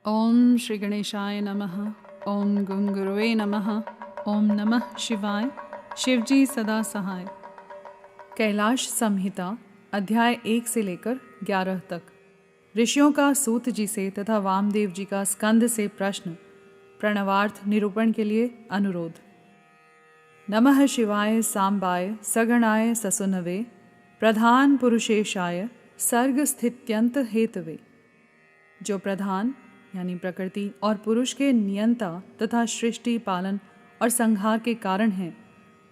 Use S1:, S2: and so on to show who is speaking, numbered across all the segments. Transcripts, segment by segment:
S1: ओम श्री गणेशाय नमः। ओम गुरुवे नमः। ओम नमः शिवाय। शिवजी सदा सहाय। कैलाश संहिता अध्याय 1 से लेकर 11 तक। ऋषियों का सूत जी से तथा वामदेव जी का स्कंद से प्रश्न, प्रणवार्थ निरूपण के लिए अनुरोध। नमः शिवाय सांबाय सगणाय ससुनवे प्रधान पुरुषेशाय सर्ग स्थित्यंत हेतवे। जो प्रधान यानी प्रकृति और पुरुष के नियंता तथा सृष्टि पालन और संहार के कारण हैं,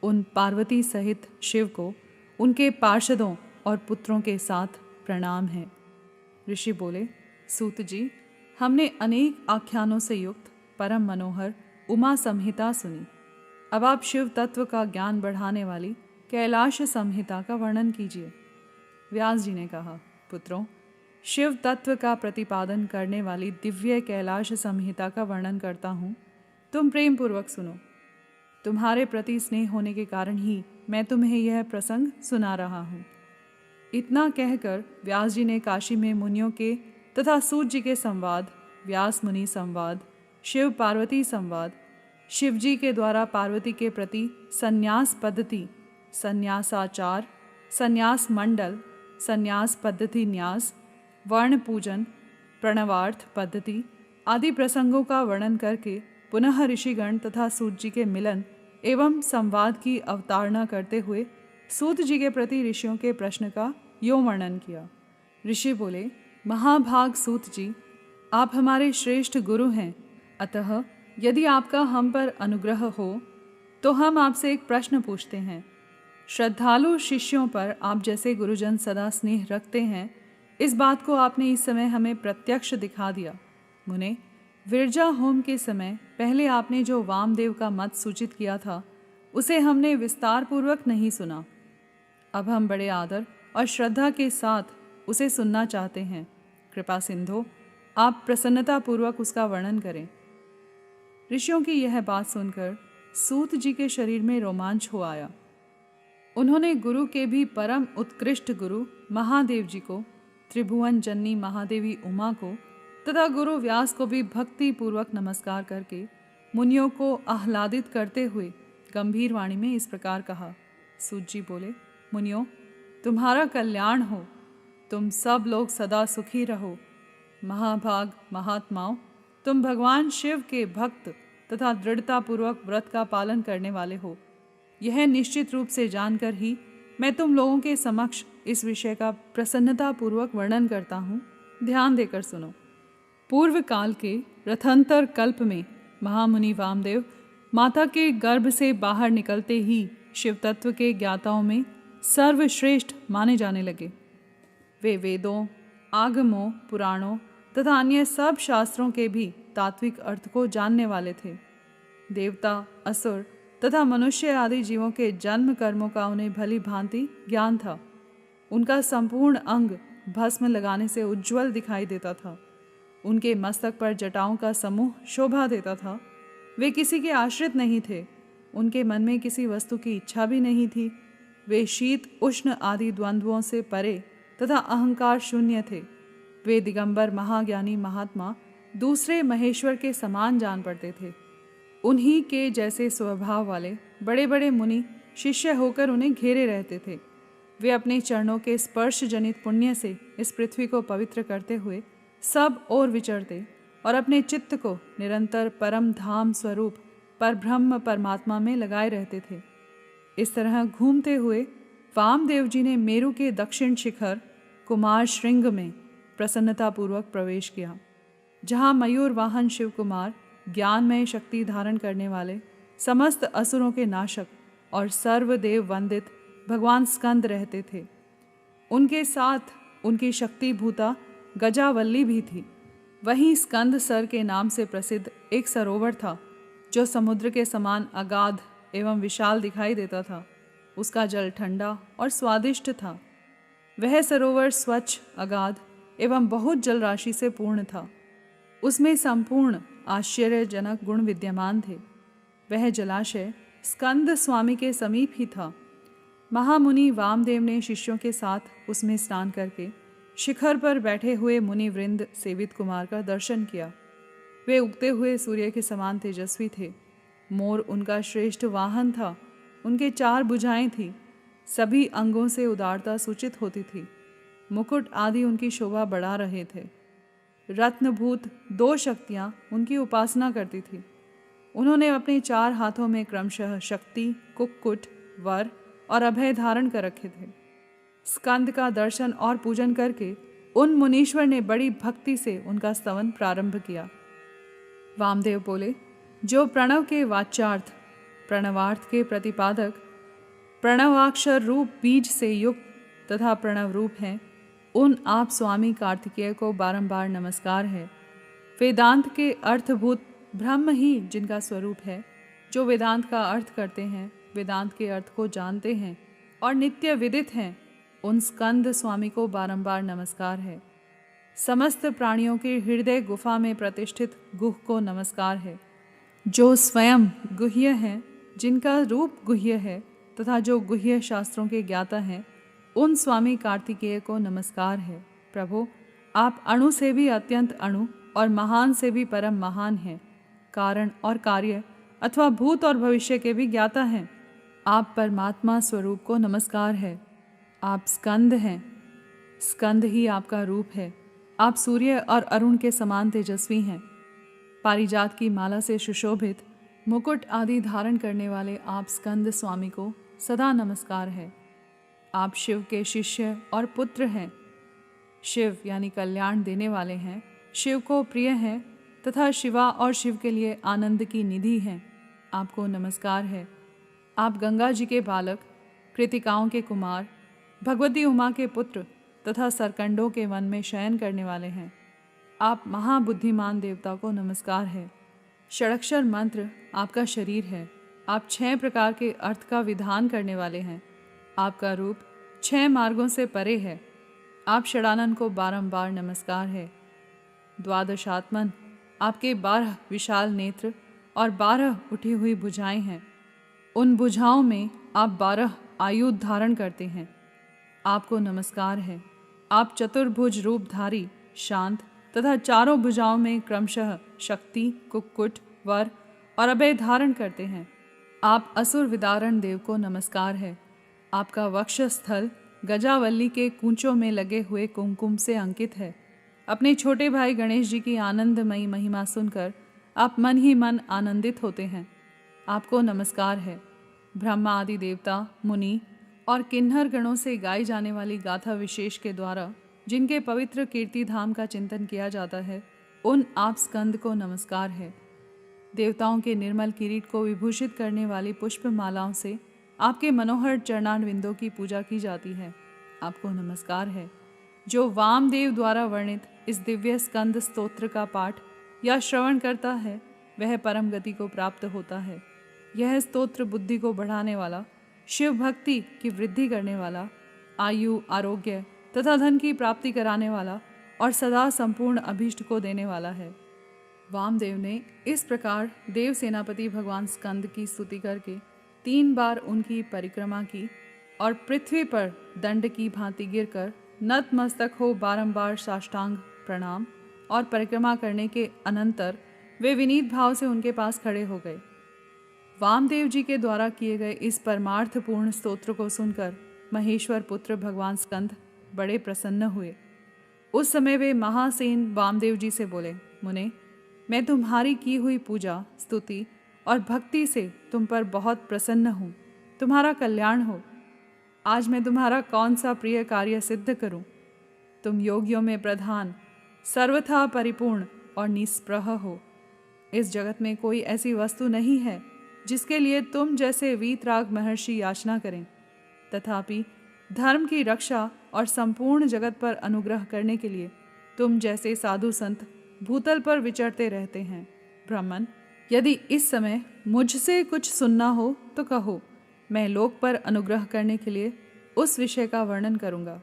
S1: उन पार्वती सहित शिव को उनके पार्षदों और पुत्रों के साथ प्रणाम है। ऋषि बोले, सूत जी, हमने अनेक आख्यानों से युक्त परम मनोहर उमा संहिता सुनी। अब आप शिव तत्व का ज्ञान बढ़ाने वाली कैलाश संहिता का वर्णन कीजिए। व्यास जी ने कहा, पुत्रों, शिव तत्व का प्रतिपादन करने वाली दिव्य कैलाश संहिता का वर्णन करता हूँ, तुम प्रेम पूर्वक सुनो। तुम्हारे प्रति स्नेह होने के कारण ही मैं तुम्हें यह प्रसंग सुना रहा हूँ। इतना कहकर व्यास जी ने काशी में मुनियों के तथा सूत जी के संवाद, व्यास मुनि संवाद, शिव पार्वती संवाद, शिव जी के द्वारा पार्वती के प्रति संन्यास पद्धति, संन्यासाचार, संन्यास मंडल, संन्यास पद्धति न्यास, वर्ण पूजन, प्रणवार्थ पद्धति आदि प्रसंगों का वर्णन करके पुनः ऋषिगण तथा सूत जी के मिलन एवं संवाद की अवतारणा करते हुए सूत जी के प्रति ऋषियों के प्रश्न का यों वर्णन किया। ऋषि बोले, महाभाग सूत जी, आप हमारे श्रेष्ठ गुरु हैं, अतः यदि आपका हम पर अनुग्रह हो तो हम आपसे एक प्रश्न पूछते हैं। श्रद्धालु शिष्यों पर आप जैसे गुरुजन सदा स्नेह रखते हैं, इस बात को आपने इस समय हमें प्रत्यक्ष दिखा दिया। मुने, विरजा होम के समय पहले आपने जो वामदेव का मत सूचित किया था, उसे हमने विस्तार पूर्वक नहीं सुना। अब हम बड़े आदर और श्रद्धा के साथ उसे सुनना चाहते हैं। कृपा सिंधो, आप प्रसन्नता पूर्वक उसका वर्णन करें। ऋषियों की यह बात सुनकर सूत जी के शरीर में रोमांच हो आया। उन्होंने गुरु के भी परम उत्कृष्ट गुरु महादेव जी को, त्रिभुवन जननी महादेवी उमा को तथा गुरु व्यास को भी भक्ति पूर्वक नमस्कार करके मुनियों को आह्लादित करते हुए गंभीर वाणी में इस प्रकार कहा। सूत जी बोले, मुनियों, तुम्हारा कल्याण हो, तुम सब लोग सदा सुखी रहो। महाभाग महात्माओं, तुम भगवान शिव के भक्त तथा दृढ़तापूर्वक व्रत का पालन करने वाले हो। यह निश्चित रूप से जानकर ही मैं तुम लोगों के समक्ष इस विषय का प्रसन्नता पूर्वक वर्णन करता हूँ। ध्यान देकर सुनो। पूर्व काल के रथंतर कल्प में महामुनि वामदेव माता के गर्भ से बाहर निकलते ही शिव तत्व के ज्ञाताओं में सर्वश्रेष्ठ माने जाने लगे। वे वेदों, आगमों, पुराणों तथा अन्य सब शास्त्रों के भी तात्विक अर्थ को जानने वाले थे। देवता, असुर तथा मनुष्य आदि जीवों के जन्म कर्मों का उन्हें भली भांति ज्ञान था। उनका संपूर्ण अंग भस्म लगाने से उज्ज्वल दिखाई देता था। उनके मस्तक पर जटाओं का समूह शोभा देता था। वे किसी के आश्रित नहीं थे। उनके मन में किसी वस्तु की इच्छा भी नहीं थी। वे शीत उष्ण आदि द्वंद्वों से परे तथा अहंकार शून्य थे। वे दिगंबर महाज्ञानी महात्मा दूसरे महेश्वर के समान जान पड़ते थे। उन्हीं के जैसे स्वभाव वाले बड़े बड़े मुनि शिष्य होकर उन्हें घेरे रहते थे। वे अपने चरणों के स्पर्श जनित पुण्य से इस पृथ्वी को पवित्र करते हुए सब ओर विचरते और अपने चित्त को निरंतर परम धाम स्वरूप परब्रह्म परमात्मा में लगाए रहते थे। इस तरह घूमते हुए वामदेव जी ने मेरु के दक्षिण शिखर कुमार श्रृंग में प्रसन्नतापूर्वक प्रवेश किया, जहाँ मयूर वाहन शिव कुमार ज्ञानमय शक्ति धारण करने वाले समस्त असुरों के नाशक और सर्वदेव वंदित भगवान स्कंद रहते थे। उनके साथ उनकी शक्ति भूता गजावल्ली भी थी। वहीं स्कंद सर के नाम से प्रसिद्ध एक सरोवर था, जो समुद्र के समान अगाध एवं विशाल दिखाई देता था। उसका जल ठंडा और स्वादिष्ट था। वह सरोवर स्वच्छ, अगाध एवं बहुत जल राशि से पूर्ण था। उसमें संपूर्ण आश्चर्यजनक गुण विद्यमान थे। वह जलाशय स्कंद स्वामी के समीप ही था। महामुनि वामदेव ने शिष्यों के साथ उसमें स्नान करके शिखर पर बैठे हुए मुनि वृंद सेवित कुमार का दर्शन किया। वे उगते हुए सूर्य के समान तेजस्वी थे। मोर उनका श्रेष्ठ वाहन था। उनके 4 भुजाएं थीं। सभी अंगों से उदारता सूचित होती थी। मुकुट आदि उनकी शोभा बढ़ा रहे थे। रत्नभूत 2 शक्तियाँ उनकी उपासना करती थी। उन्होंने अपने 4 हाथों में क्रमशः शक्ति, कुक्कुट, वर और अभय धारण कर रखे थे। स्कंद का दर्शन और पूजन करके उन मुनीश्वर ने बड़ी भक्ति से उनका स्तवन प्रारंभ किया। वामदेव बोले, जो प्रणव के वाच्यार्थ, प्रणवार्थ के प्रतिपादक, प्रणवाक्षर रूप बीज से युक्त तथा प्रणव रूप हैं, उन आप स्वामी कार्तिकेय को बारंबार नमस्कार है। वेदांत के अर्थभूत ब्रह्म ही जिनका स्वरूप है, जो वेदांत का अर्थ करते हैं, वेदांत के अर्थ को जानते हैं और नित्य विदित हैं, उन स्कंद स्वामी को बारंबार नमस्कार है। समस्त प्राणियों के हृदय गुफा में प्रतिष्ठित गुह को नमस्कार है, जो स्वयं गुह्य हैं, जिनका रूप गुह्य है तथा जो गुह्य शास्त्रों के ज्ञाता हैं, उन स्वामी कार्तिकेय को नमस्कार है। प्रभु, आप अणु से भी अत्यंत अणु और महान से भी परम महान हैं। कारण और कार्य अथवा भूत और भविष्य के भी ज्ञाता हैं। आप परमात्मा स्वरूप को नमस्कार है। आप स्कंद हैं। स्कंद ही आपका रूप है। आप सूर्य और अरुण के समान तेजस्वी हैं। पारिजात की माला से सुशोभित मुकुट आदि धारण करने वाले आप स्कंद स्वामी को सदा नमस्कार है। आप शिव के शिष्य और पुत्र हैं। शिव यानी कल्याण देने वाले हैं, शिव को प्रिय हैं तथा शिवा और शिव के लिए आनंद की निधि हैं। आपको नमस्कार है। आप गंगा जी के बालक, कृतिकाओं के कुमार, भगवती उमा के पुत्र तथा सरकंडों के वन में शयन करने वाले हैं। आप महाबुद्धिमान देवता को नमस्कार है। षडक्षर मंत्र आपका शरीर है। आप 6 प्रकार के अर्थ का विधान करने वाले हैं। आपका रूप 6 मार्गों से परे है। आप षडानन को बारंबार नमस्कार है। द्वादशात्मन आपके 12 विशाल नेत्र और 12 उठी हुई भुजाएं हैं। उन भुजाओं में आप 12 आयुध धारण करते हैं। आपको नमस्कार है। आप चतुर्भुज रूपधारी, शांत तथा चारों भुजाओं में क्रमशः शक्ति, कुक्कुट, वर और अभय धारण करते हैं। आप असुर विदारण देव को नमस्कार है। आपका वक्षस्थल गजावल्ली के कूंचों में लगे हुए कुमकुम से अंकित है। अपने छोटे भाई गणेश जी की आनंदमयी महिमा सुनकर आप मन ही मन आनंदित होते हैं। आपको नमस्कार है। ब्रह्मा आदि देवता, मुनि और किन्नर गणों से गाई जाने वाली गाथा विशेष के द्वारा जिनके पवित्र कीर्ति धाम का चिंतन किया जाता है, उन आप स्कंद को नमस्कार है। देवताओं के निर्मल किरीट को विभूषित करने वाली पुष्प मालाओं से आपके मनोहर चरणारविंदों की पूजा की जाती है। आपको नमस्कार है। जो वामदेव द्वारा वर्णित इस दिव्य स्कंद स्तोत्र का पाठ या श्रवण करता है, वह परम गति को प्राप्त होता है। यह स्तोत्र बुद्धि को बढ़ाने वाला, शिव भक्ति की वृद्धि करने वाला, आयु, आरोग्य तथा धन की प्राप्ति कराने वाला और सदा संपूर्ण अभीष्ट को देने वाला है। वामदेव ने इस प्रकार देव सेनापति भगवान स्कंद की स्तुति करके 3 बार उनकी परिक्रमा की और पृथ्वी पर दंड की भांति गिरकर नतमस्तक हो बारंबार साष्टांग प्रणाम और परिक्रमा करने के अनंतर वे विनीत भाव से उनके पास खड़े हो गए। वामदेव जी के द्वारा किए गए इस परमार्थपूर्ण स्तोत्र को सुनकर महेश्वर पुत्र भगवान स्कंद बड़े प्रसन्न हुए। उस समय वे महासेन वामदेव जी से बोले, मुने, मैं तुम्हारी की हुई पूजा, स्तुति और भक्ति से तुम पर बहुत प्रसन्न हूँ। तुम्हारा कल्याण हो। आज मैं तुम्हारा कौन सा प्रिय कार्य सिद्ध करूँ। तुम योगियों में प्रधान, सर्वथा परिपूर्ण और निस्पृह हो। इस जगत में कोई ऐसी वस्तु नहीं है जिसके लिए तुम जैसे वीतराग महर्षि याचना करें। तथापि धर्म की रक्षा और संपूर्ण जगत पर अनुग्रह करने के लिए तुम जैसे साधु संत भूतल पर विचरते रहते हैं। ब्राह्मण, यदि इस समय मुझसे कुछ सुनना हो तो कहो, मैं लोक पर अनुग्रह करने के लिए उस विषय का वर्णन करूँगा।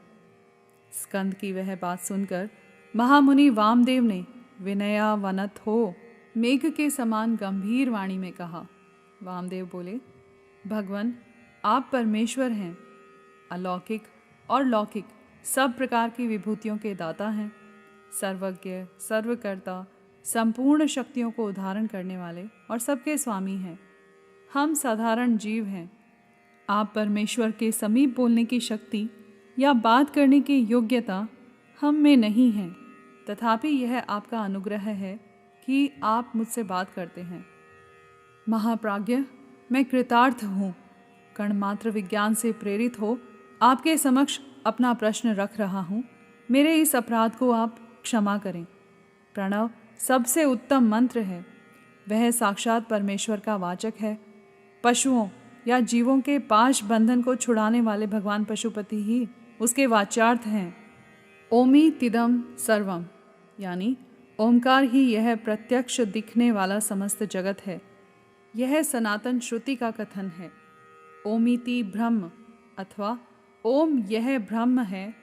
S1: स्कंद की वह बात सुनकर महामुनि वामदेव ने विनयावनत हो मेघ के समान गंभीर वाणी में कहा। वामदेव बोले, भगवान, आप परमेश्वर हैं। अलौकिक और लौकिक सब प्रकार की विभूतियों के दाता हैं। सर्वज्ञ, सर्वकर्ता, संपूर्ण शक्तियों को धारण करने वाले और सबके स्वामी हैं। हम साधारण जीव हैं। आप परमेश्वर के समीप बोलने की शक्ति या बात करने की योग्यता हम में नहीं है, तथापि यह आपका अनुग्रह है कि आप मुझसे बात करते हैं। महाप्राज्ञ, मैं कृतार्थ हूँ। कणमात्र विज्ञान से प्रेरित हो आपके समक्ष अपना प्रश्न रख रहा हूँ। मेरे इस अपराध को आप क्षमा करें। प्रणव सबसे उत्तम मंत्र है। वह साक्षात परमेश्वर का वाचक है। पशुओं या जीवों के पाश बंधन को छुड़ाने वाले भगवान पशुपति ही उसके वाच्यार्थ हैं। ओमी तिदम सर्वम, यानी ओमकार ही यह प्रत्यक्ष दिखने वाला समस्त जगत है। यह सनातन श्रुति का कथन है। ओमिति ब्रह्म अथवा ओम यह ब्रह्म है,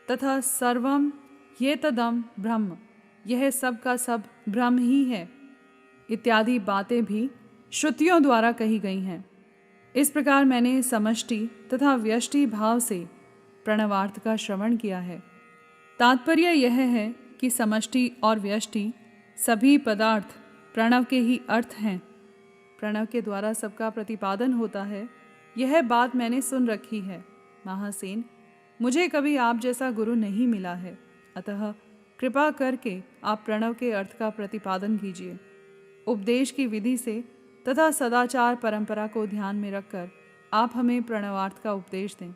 S1: तथा सर्वम ये तदम ब्रह्म, यह सब का सब ब्रह्म ही है, इत्यादि बातें भी श्रुतियों द्वारा कही गई हैं। इस प्रकार मैंने समष्टि तथा व्यष्टि भाव से प्रणवार्थ का श्रवण किया है। तात्पर्य यह है कि समष्टि और व्यष्टि सभी पदार्थ प्रणव के ही अर्थ हैं। प्रणव के द्वारा सबका प्रतिपादन होता है, यह बात मैंने सुन रखी है। महासेन, मुझे कभी आप जैसा गुरु नहीं मिला है, अतः कृपा करके आप प्रणव के अर्थ का प्रतिपादन कीजिए। उपदेश की विधि से तथा सदाचार परंपरा को ध्यान में रखकर आप हमें प्रणवार्थ का उपदेश दें।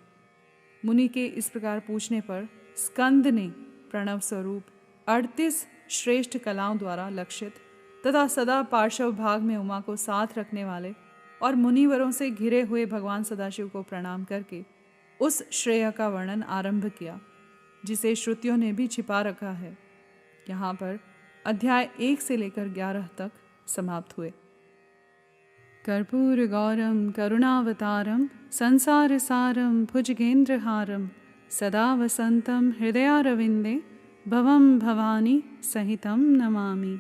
S1: मुनि के इस प्रकार पूछने पर स्कंद ने प्रणव स्वरूप 38 श्रेष्ठ कलाओं द्वारा लक्षित तथा सदा पार्श्व भाग में उमा को साथ रखने वाले और मुनिवरों से घिरे हुए भगवान सदाशिव को प्रणाम करके उस श्रेय का वर्णन आरंभ किया जिसे श्रुतियों ने भी छिपा रखा है। यहाँ पर अध्याय 1 से लेकर 11 तक समाप्त हुए। कर्पूर गौरम करुणावतारम संसार सारम भुजगेंद्रहारम सदा वसंतम हृदयारविंदे भवम भवानी सहितम नमामि।